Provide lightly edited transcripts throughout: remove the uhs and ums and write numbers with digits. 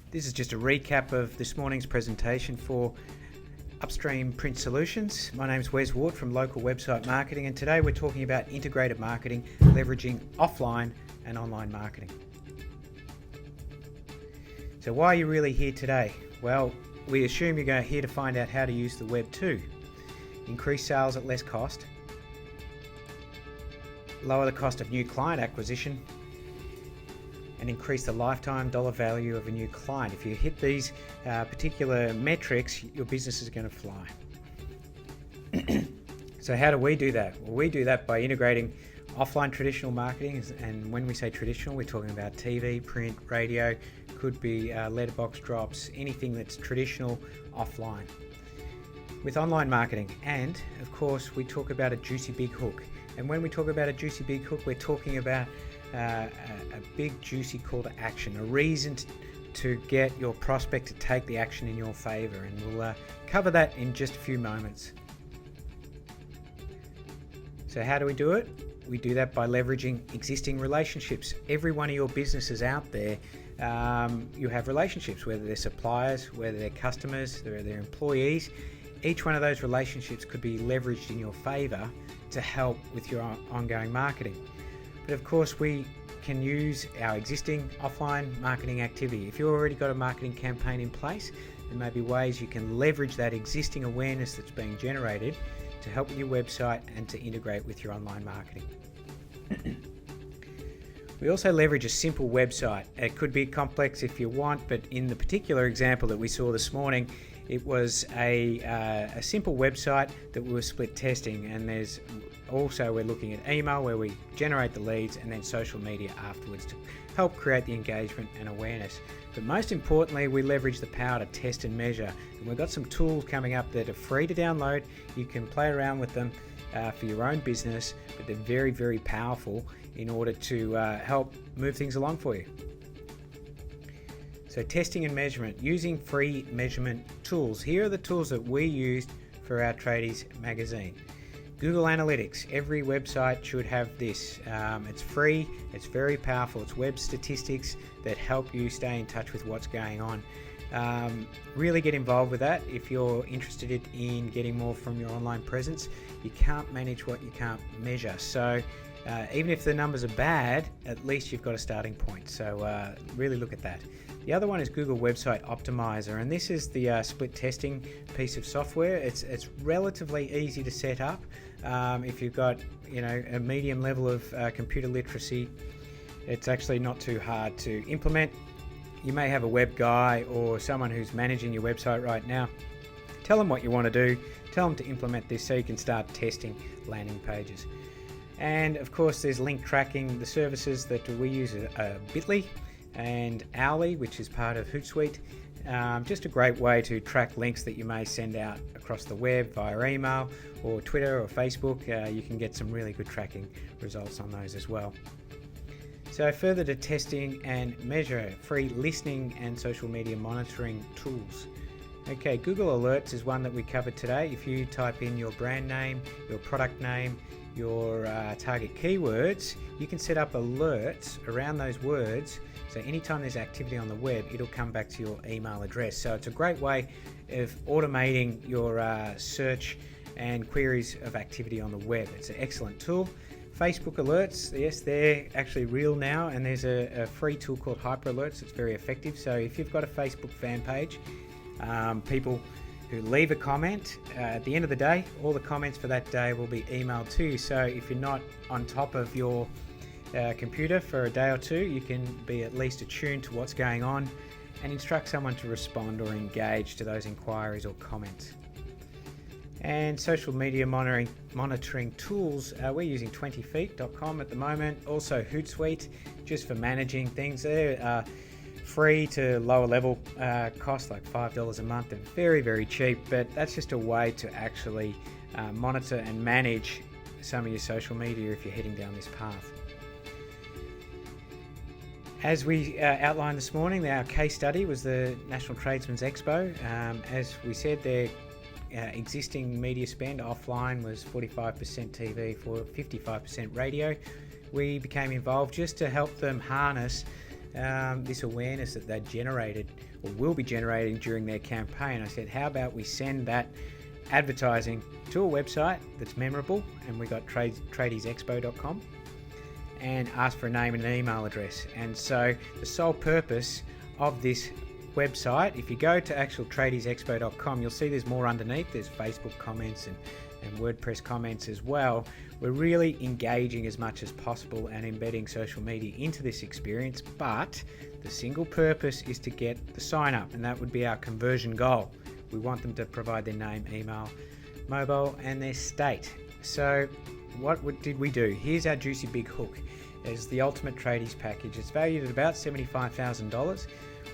This is just a recap of this morning's presentation for Upstream Print Solutions. My name is Wes Ward from Local Website Marketing, and today we're talking about integrated marketing, leveraging offline and online marketing. So why are you really here today? Well, we assume you're here to find out how to use the web too. Increase sales at less cost, lower the cost of new client acquisition, and increase the lifetime dollar value of a new client. If you hit these particular metrics, your business is going to fly. So how do we do that? Well, we do that by integrating offline traditional marketing, and when we say traditional, we're talking about TV, print, radio, could be letterbox drops, anything that's traditional offline. With online marketing, and of course we talk about a juicy big hook. And when we talk about a juicy big hook, we're talking about a big juicy call to action, a reason to get your prospect to take the action in your favor, and we'll cover that in just a few moments. So how do we do it? We do that by leveraging existing relationships. Every one of your businesses out there, you have relationships, whether they're suppliers, whether they're customers, whether they're employees. Each one of those relationships could be leveraged in your favor to help with your ongoing marketing. But of course, we can use our existing offline marketing activity. If you've already got a marketing campaign in place, there may be ways you can leverage that existing awareness that's being generated to help with your website and to integrate with your online marketing. We also leverage a simple website. It could be complex if you want, but in the particular example that we saw this morning, it was a simple website that we were split testing, and there's also, we're looking at email where we generate the leads, and then social media afterwards to help create the engagement and awareness. But most importantly, we leverage the power to test and measure. And we've got some tools coming up that are free to download. You can play around with them for your own business, but they're very, very powerful in order to help move things along for you. So testing and measurement, using free measurement tools. Here are the tools that we used for our Tradies magazine. Google Analytics, every website should have this. It's free, it's very powerful, it's web statistics that help you stay in touch with what's going on. Really get involved with that if you're interested in getting more from your online presence. You can't manage what you can't measure. So even if the numbers are bad, at least you've got a starting point. So really look at that. The other one is Google Website Optimizer, and this is the split testing piece of software. It's relatively easy to set up. If you've got a medium level of computer literacy, it's actually not too hard to implement. You may have a web guy or someone who's managing your website right now. Tell them what you want to do. Tell them to implement this so you can start testing landing pages. And of course, there's link tracking. The services that we use are Bitly and Owly, which is part of Hootsuite. Just a great way to track links that you may send out across the web via email or Twitter or Facebook. You can get some really good tracking results on those as well. So further to testing and measure, free listening and social media monitoring tools. Okay, Google Alerts is one that we covered today. If you type in your brand name, your product name, your target keywords, you can set up alerts around those words. So anytime there's activity on the web, it'll come back to your email address. So it's a great way of automating your search and queries of activity on the web. It's an excellent tool. Facebook alerts, yes, they're actually real now, and there's a free tool called Hyper Alerts. It's very effective. So if you've got a Facebook fan page, people who leave a comment, at the end of the day, all the comments for that day will be emailed to you. So if you're not on top of your computer for a day or two, you can be at least attuned to what's going on and instruct someone to respond or engage to those inquiries or comments. And social media monitoring tools, we're using 20feet.com at the moment. Also Hootsuite, just for managing things. They're free to lower level cost, like $5 a month. They're very, very cheap, but that's just a way to actually monitor and manage some of your social media if you're heading down this path. As we outlined this morning, our case study was the National Tradesmen's Expo. As we said, their existing media spend offline was 45% TV, 55% radio. We became involved just to help them harness this awareness that they generated or will be generating during their campaign. I said, how about we send that advertising to a website that's memorable, and we got tradiesexpo.com, and ask for a name and an email address. And so the sole purpose of this website, if you go to actual tradiesexpo.com, you'll see there's more underneath. There's Facebook comments and WordPress comments as well. We're really engaging as much as possible and embedding social media into this experience, but the single purpose is to get the sign up, and that would be our conversion goal. We want them to provide their name, email, mobile, and their state. So what did we do? Here's our juicy big hook. It's the Ultimate Tradies package. It's valued at about $75,000.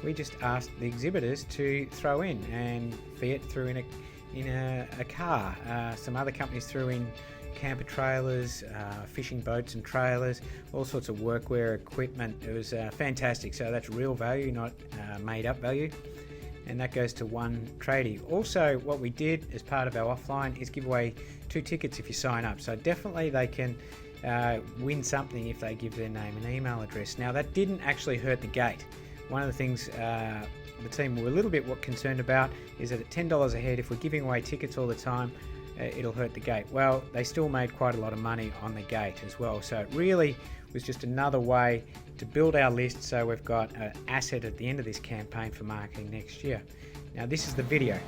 We just asked the exhibitors to throw in, and Fiat threw in a car. Some other companies threw in camper trailers, fishing boats and trailers, all sorts of workwear equipment. It was fantastic. So that's real value, not made up value. And that goes to one tradie. Also, what we did as part of our offline is give away 2 tickets if you sign up. So definitely they can win something if they give their name and email address. Now, that didn't actually hurt the gate. One of the things the team were a little bit concerned about is that at $10 a head, if we're giving away tickets all the time, it'll hurt the gate. Well, they still made quite a lot of money on the gate as well. So it really was just another way to build our list, so we've got an asset at the end of this campaign for marketing next year. Now, this is the video.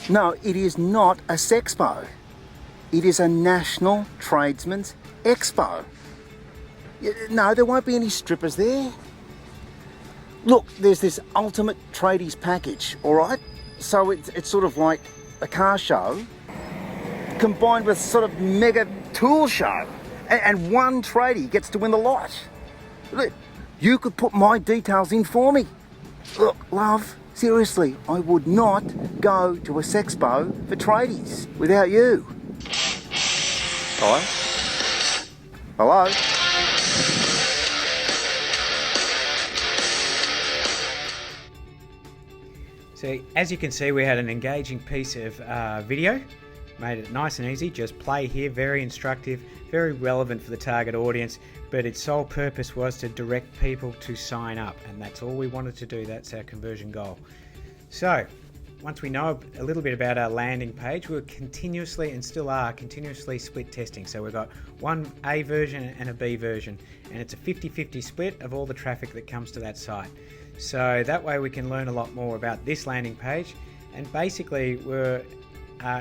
No, it is not a sexpo. It is a National Tradesman's Expo. No, there won't be any strippers there. Look, there's this Ultimate Tradies package, all right? So it's sort of like a car show combined with sort of mega tool show. And one tradie gets to win the lot. Look, you could put my details in for me. Look, love, seriously, I would not go to a sexpo for tradies without you. Hello? Hello? So as you can see, we had an engaging piece of video, made it nice and easy. Just play here, very instructive, very relevant for the target audience, but its sole purpose was to direct people to sign up, and that's all we wanted to do. That's our conversion goal. So once we know a little bit about our landing page, we're continuously, and still are, continuously split testing. So we've got one A version and a B version, and it's a 50-50 split of all the traffic that comes to that site. So that way we can learn a lot more about this landing page. And basically we're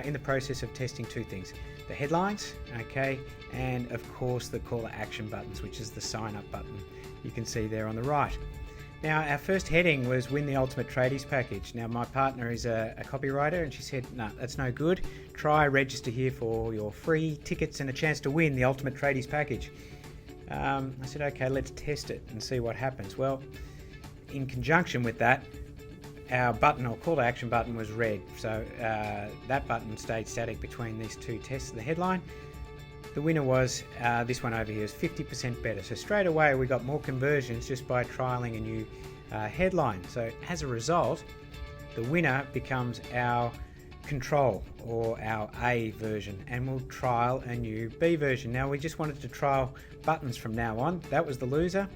in the process of testing 2 things: the headlines, okay, and of course the call to action buttons, which is the sign up button you can see there on the right. Now, our first heading was win the Ultimate Tradies package. Now, my partner is a copywriter, and she said, no, that's no good. Try register here for your free tickets and a chance to win the Ultimate Tradies package. I said, okay, let's test it and see what happens. Well, in conjunction with that, our button, or call to action button, was red. So that button stayed static between these 2 tests of the headline. The winner was this one over here, is 50% better. So straight away we got more conversions just by trialing a new headline. So as a result, the winner becomes our control, or our A version, and we'll trial a new B version. Now, we just wanted to trial buttons from now on. That was the loser.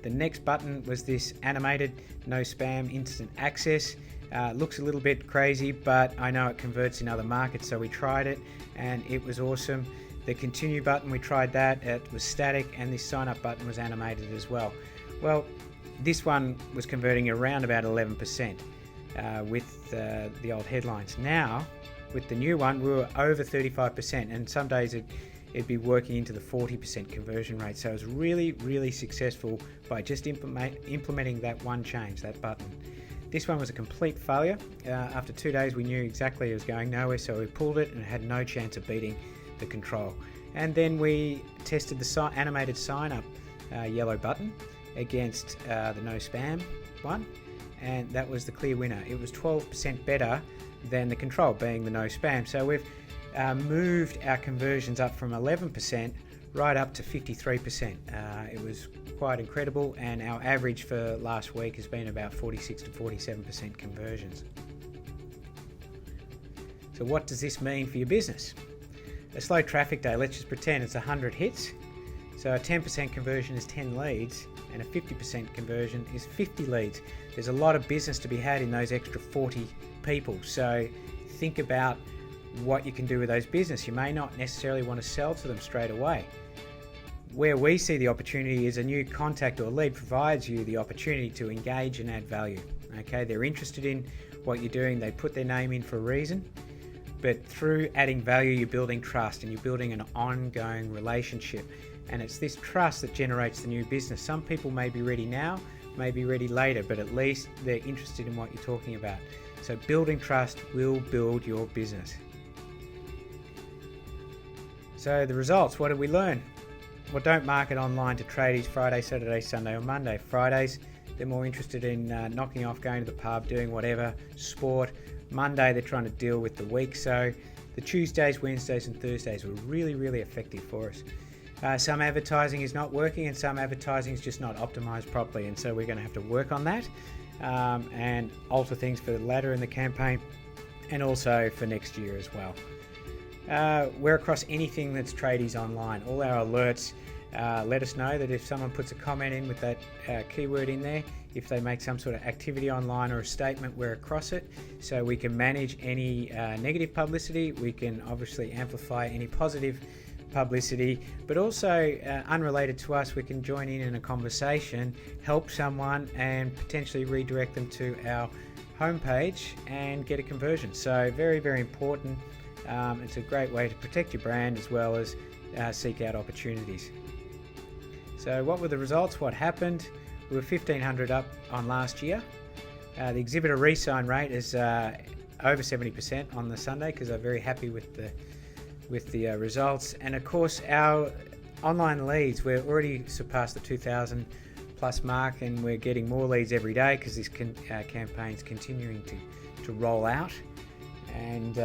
The next button was this animated no spam instant access. Looks a little bit crazy, but I know it converts in other markets, so we tried it and it was awesome. The continue button, we tried that, it was static, and this sign up button was animated as well. Well, this one was converting around about 11% with the old headlines. Now, with the new one, we were over 35%, and some days it'd be working into the 40% conversion rate. So it was really, really successful by just implementing that one change, that button. This one was a complete failure. After 2 days, we knew exactly it was going nowhere, so we pulled it and had no chance of beating the control. And then we tested the animated sign up yellow button against the no spam one, and that was the clear winner. It was 12% better than the control, being the no spam. So we've moved our conversions up from 11% right up to 53%. It was quite incredible, and our average for last week has been about 46 to 47% conversions. So what does this mean for your business? A slow traffic day, let's just pretend it's 100 hits. So a 10% conversion is 10 leads, and a 50% conversion is 50 leads. There's a lot of business to be had in those extra 40 people. So think about what you can do with those business. You may not necessarily want to sell to them straight away. Where we see the opportunity is a new contact or lead provides you the opportunity to engage and add value. Okay, they're interested in what you're doing, they put their name in for a reason, but through adding value, you're building trust and you're building an ongoing relationship. And it's this trust that generates the new business. Some people may be ready now, may be ready later, but at least they're interested in what you're talking about. So building trust will build your business. So the results, what did we learn? Well, don't market online to tradies Friday, Saturday, Sunday or Monday. Fridays, they're more interested in knocking off, going to the pub, doing whatever, sport. Monday, they're trying to deal with the week. So the Tuesdays, Wednesdays and Thursdays were really, really effective for us. Some advertising is not working and some advertising is just not optimized properly. And so we're going to have to work on that and alter things for the latter in the campaign and also for next year as well. We're across anything that's tradies online. All our alerts let us know that if someone puts a comment in with that keyword in there, if they make some sort of activity online or a statement, we're across it. So we can manage any negative publicity. We can obviously amplify any positive publicity, but also unrelated to us, we can join in a conversation, help someone and potentially redirect them to our homepage and get a conversion. So very, very important. It's a great way to protect your brand as well as seek out opportunities. So what were the results? What happened? We were 1,500 up on last year. The exhibitor re-sign rate is over 70% on the Sunday because I'm very happy with the results. And of course our online leads, we're already surpassed the 2,000 plus mark and we're getting more leads every day because this campaign's continuing to roll out. And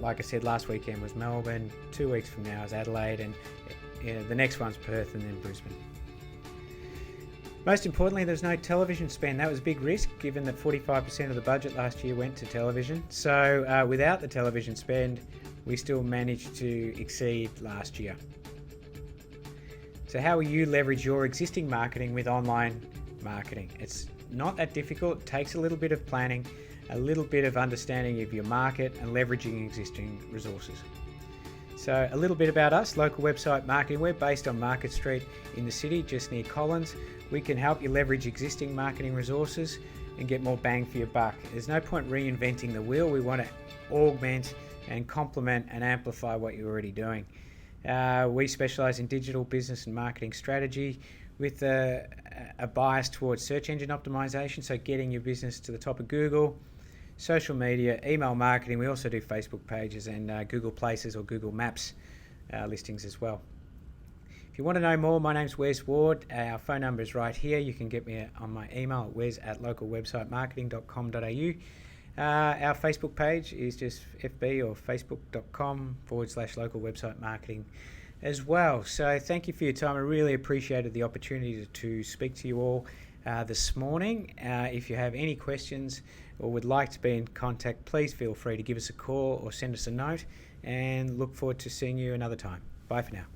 like I said, last weekend was Melbourne, 2 weeks from now is Adelaide, and the next one's Perth and then Brisbane. Most importantly, there's no television spend. That was a big risk given that 45% of the budget last year went to television. So without the television spend, we still managed to exceed last year. So how will you leverage your existing marketing with online marketing? It's not that difficult. It takes a little bit of planning, a little bit of understanding of your market and leveraging existing resources. So a little bit about us, local website marketing. We're based on Market Street in the city, just near Collins. We can help you leverage existing marketing resources and get more bang for your buck. There's no point reinventing the wheel. We want to augment and complement and amplify what you're already doing. We specialize in digital business and marketing strategy with a bias towards search engine optimization, so getting your business to the top of Google, social media, email marketing. We also do Facebook pages and Google Places or Google Maps listings as well. If you want to know more, my name's Wes Ward. Our phone number is right here. You can get me on my email at wes@localwebsitemarketing.com.au. Our Facebook page is just fb or facebook.com/local website marketing as well. So thank you for your time. I really appreciated the opportunity to speak to you all this morning. If you have any questions or would like to be in contact, please feel free to give us a call or send us a note, and look forward to seeing you another time. Bye for now.